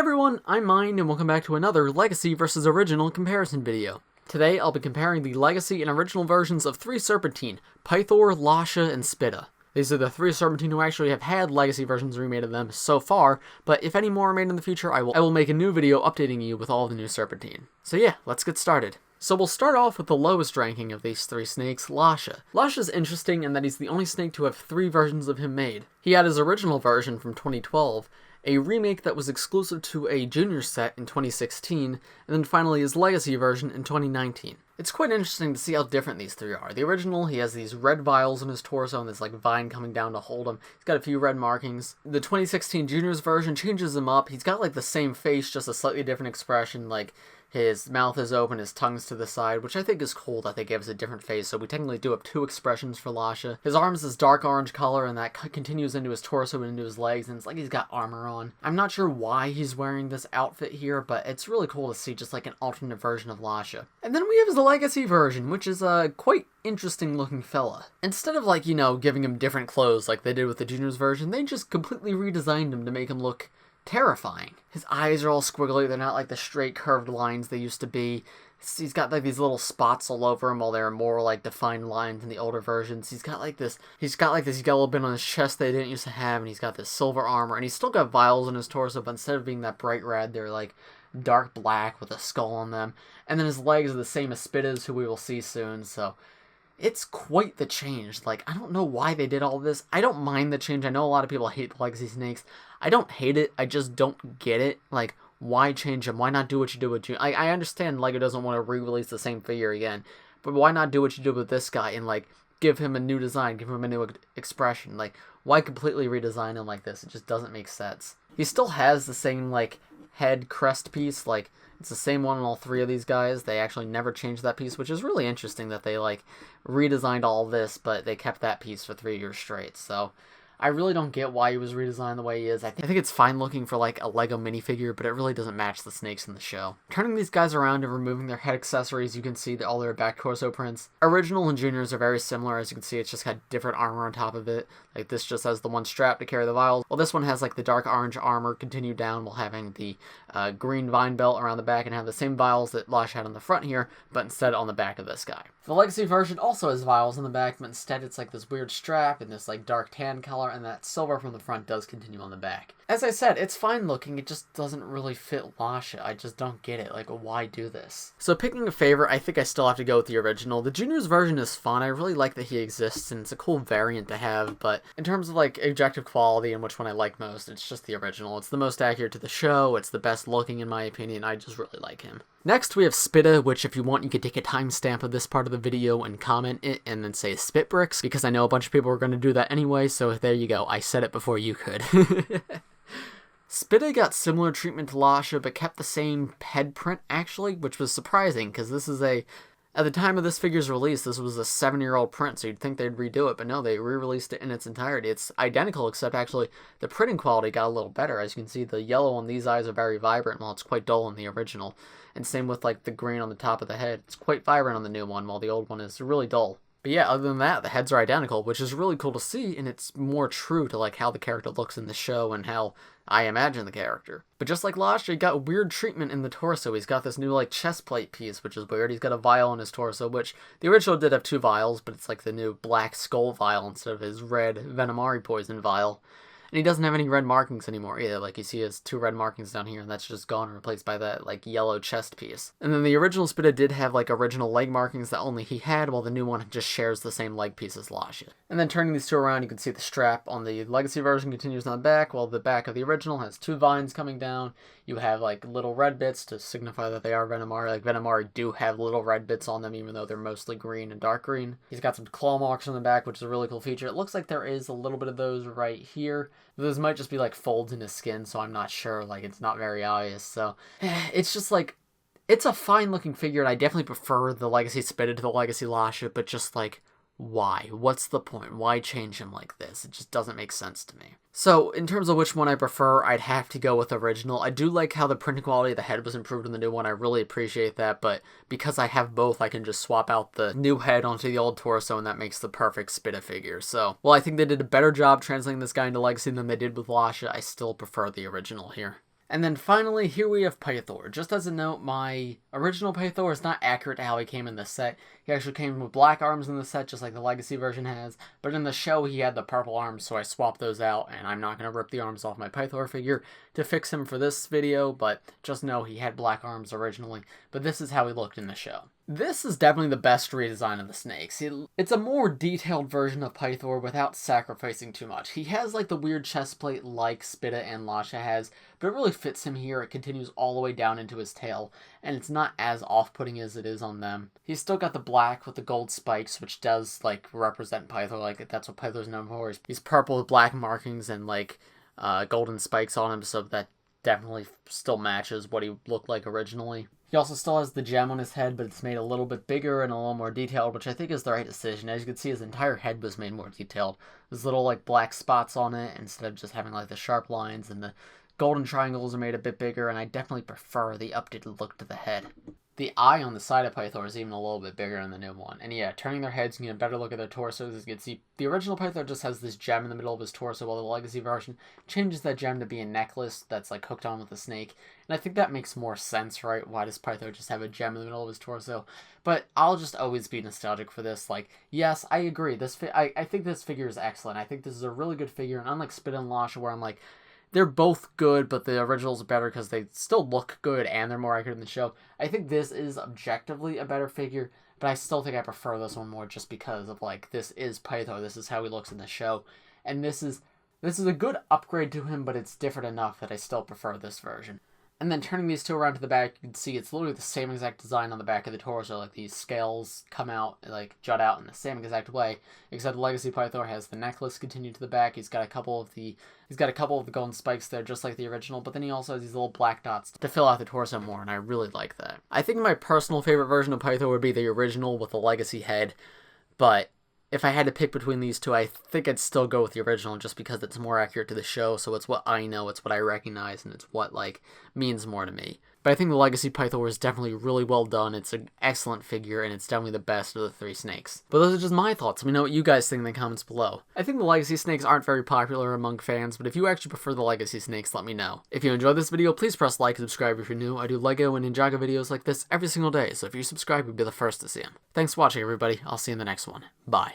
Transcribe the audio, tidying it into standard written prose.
everyone, I'm Mind, and welcome back to another Legacy vs. Original comparison video. Today, I'll be comparing the Legacy and Original versions of 3 Serpentine, Pythor, Lasha, and Spitta. These are the 3 Serpentine who actually have had Legacy versions remade of them so far, but if any more are made in the future, I will make a new video updating you with all the new Serpentine. So yeah, let's get started. So we'll start off with the lowest ranking of these 3 snakes, Lasha. Lasha's interesting in that he's the only snake to have 3 versions of him made. He had his original version from 2012, a remake that was exclusive to a junior set in 2016, and then finally his Legacy version in 2019. It's quite interesting to see how different these 3 are. The original, he has these red vials in his torso and this like vine coming down to hold him. He's got a few red markings. The 2016 juniors version changes him up. He's got like the same face, just a slightly different expression, like his mouth is open, his tongue's to the side, which I think is cool that they gave us a different face, so we technically do have 2 expressions for Lasha. His arms is dark orange color, and that continues into his torso and into his legs, and it's like he's got armor on. I'm not sure why he's wearing this outfit here, but it's really cool to see just like an alternate version of Lasha. And then we have his Legacy version, which is a quite interesting looking fella. Instead of like, giving him different clothes like they did with the juniors version, they just completely redesigned him to make him look terrifying. His eyes are all squiggly, they're not like the straight curved lines they used to be. He's got like these little spots all over him while they're more like defined lines in the older versions. He's got like this yellow bit on his chest they didn't used to have, and he's got this silver armor, and he's still got vials in his torso, but instead of being that bright red, they're like dark black with a skull on them. And then his legs are the same as Spitta's, who we will see soon, so it's quite the change. Like, I don't know why they did all this. I don't mind the change. I know a lot of people hate the Legacy snakes. I don't hate it. I just don't get it. Like, why change them? Why not do what you do with June? I understand LEGO doesn't want to re-release the same figure again, but why not do what you did with this guy and, like, give him a new design, give him a new expression? Like, why completely redesign him like this? It just doesn't make sense. He still has the same, like, head crest piece, like, it's the same one on all 3 of these guys. They actually never changed that piece, which is really interesting that they, like, redesigned all this, but they kept that piece for 3 years straight, so I really don't get why he was redesigned the way he is. I think it's fine looking for like a LEGO minifigure, but it really doesn't match the snakes in the show. Turning these guys around and removing their head accessories, you can see all their back torso prints. Original and juniors are very similar. As you can see, it's just got different armor on top of it. Like this just has the one strap to carry the vials, while this one has like the dark orange armor continued down while having the green vine belt around the back, and have the same vials that Lasha had on the front here, but instead on the back of this guy. The Legacy version also has vials on the back, but instead it's like this weird strap and this like dark tan color, and that silver from the front does continue on the back. As I said, it's fine looking, it just doesn't really fit Lasha. I just don't get it, like why do this? So picking a favorite, I think I still have to go with the original. The juniors version is fun, I really like that he exists, and it's a cool variant to have, but in terms of like objective quality and which one I like most, it's just the original. It's the most accurate to the show, it's the best looking in my opinion, I just really like him. Next we have Spitta, which if you want you could take a timestamp of this part of the video and comment it and then say Spit Bricks, because I know a bunch of people are going to do that anyway, so there you go, I said it before you could. Spitta got similar treatment to Lasha, but kept the same head print actually, which was surprising, because this is at the time of this figure's release, this was a 7-year-old print, so you'd think they'd redo it, but no, they re-released it in its entirety. It's identical, except actually the printing quality got a little better. As you can see, the yellow on these eyes are very vibrant, while it's quite dull in the original. And same with like the green on the top of the head. It's quite vibrant on the new one, while the old one is really dull. But yeah, other than that, the heads are identical, which is really cool to see, and it's more true to like how the character looks in the show and how I imagine the character. But just like Lasha, he got weird treatment in the torso. He's got this new like chest plate piece, which is weird. He's got a vial in his torso, which the original did have 2 vials, but it's like the new black skull vial instead of his red Venomari poison vial. And he doesn't have any red markings anymore either. Like you see he has 2 red markings down here, and that's just gone and replaced by that like yellow chest piece. And then the original Spitta did have like original leg markings that only he had, while the new one just shares the same leg piece as Lasha. And then turning these 2 around, you can see the strap on the Legacy version continues on the back, while the back of the original has 2 vines coming down. You have like little red bits to signify that they are Venomari. Like Venomari do have little red bits on them, even though they're mostly green and dark green. He's got some claw marks on the back, which is a really cool feature. It looks like there is a little bit of those right here. Those might just be like folds in his skin, so I'm not sure. Like it's not very obvious. So it's just like, it's a fine looking figure, and I definitely prefer the Legacy Spitta to the Legacy Lasha, but just like, why? What's the point? Why change him like this? It just doesn't make sense to me. So, in terms of which one I prefer, I'd have to go with original. I do like how the printing quality of the head was improved in the new one. I really appreciate that, but because I have both, I can just swap out the new head onto the old torso, and that makes the perfect Spitta figure. So, while I think they did a better job translating this guy into Legacy than they did with Lasha, I still prefer the original here. And then finally, here we have Pythor. Just as a note, my original Pythor is not accurate to how he came in the set. He actually came with black arms in the set, just like the Legacy version has. But in the show, he had the purple arms, so I swapped those out. And I'm not going to rip the arms off my Pythor figure to fix him for this video, but just know he had black arms originally. But this is how he looked in the show. This is definitely the best redesign of the snakes. It's a more detailed version of Pythor without sacrificing too much. He has like the weird chest plate like Spitta and Lasha has, but it really fits him here. It continues all the way down into his tail, and it's not as off-putting as it is on them. He's still got the black with the gold spikes, which does like represent Pythor. Like that's what Pythor's known for. He's purple with black markings and like golden spikes on him, so that definitely still matches what he looked like originally. He also still has the gem on his head, but it's made a little bit bigger and a little more detailed, which I think is the right decision. As you can see, his entire head was made more detailed. There's little like black spots on it instead of just having like the sharp lines, and the golden triangles are made a bit bigger, and I definitely prefer the updated look to the head. The eye on the side of Pythor is even a little bit bigger than the new one. And yeah, turning their heads, you get a better look at their torsos. As you can see, the original Pythor just has this gem in the middle of his torso, while the Legacy version changes that gem to be a necklace that's like hooked on with a snake. And I think that makes more sense, right? Why does Pythor just have a gem in the middle of his torso? But I'll just always be nostalgic for this. Like, yes, I agree. I think this figure is excellent. I think this is a really good figure, and unlike Spitta and Lasha, where I'm like, they're both good, but the originals are better because they still look good and they're more accurate in the show. I think this is objectively a better figure, but I still think I prefer this one more just because of, like, this is Pythor. This is how he looks in the show. And this is a good upgrade to him, but it's different enough that I still prefer this version. And then turning these two around to the back, you can see it's literally the same exact design on the back of the torso. Like, these scales come out, like, jut out in the same exact way. Except Legacy Pythor has the necklace continued to the back. He's got a couple of the golden spikes there, just like the original. But then he also has these little black dots to fill out the torso more, and I really like that. I think my personal favorite version of Pythor would be the original with the Legacy head. But if I had to pick between these two, I think I'd still go with the original just because it's more accurate to the show, so it's what I know, it's what I recognize, and it's what, like, means more to me. But I think the Legacy Pythor is definitely really well done. It's an excellent figure, and it's definitely the best of the three snakes. But those are just my thoughts. Let me know what you guys think in the comments below. I think the Legacy snakes aren't very popular among fans, but if you actually prefer the Legacy snakes, let me know. If you enjoyed this video, please press like and subscribe if you're new. I do LEGO and Ninjago videos like this every single day, so if you subscribe, you'll be the first to see them. Thanks for watching, everybody. I'll see you in the next one. Bye.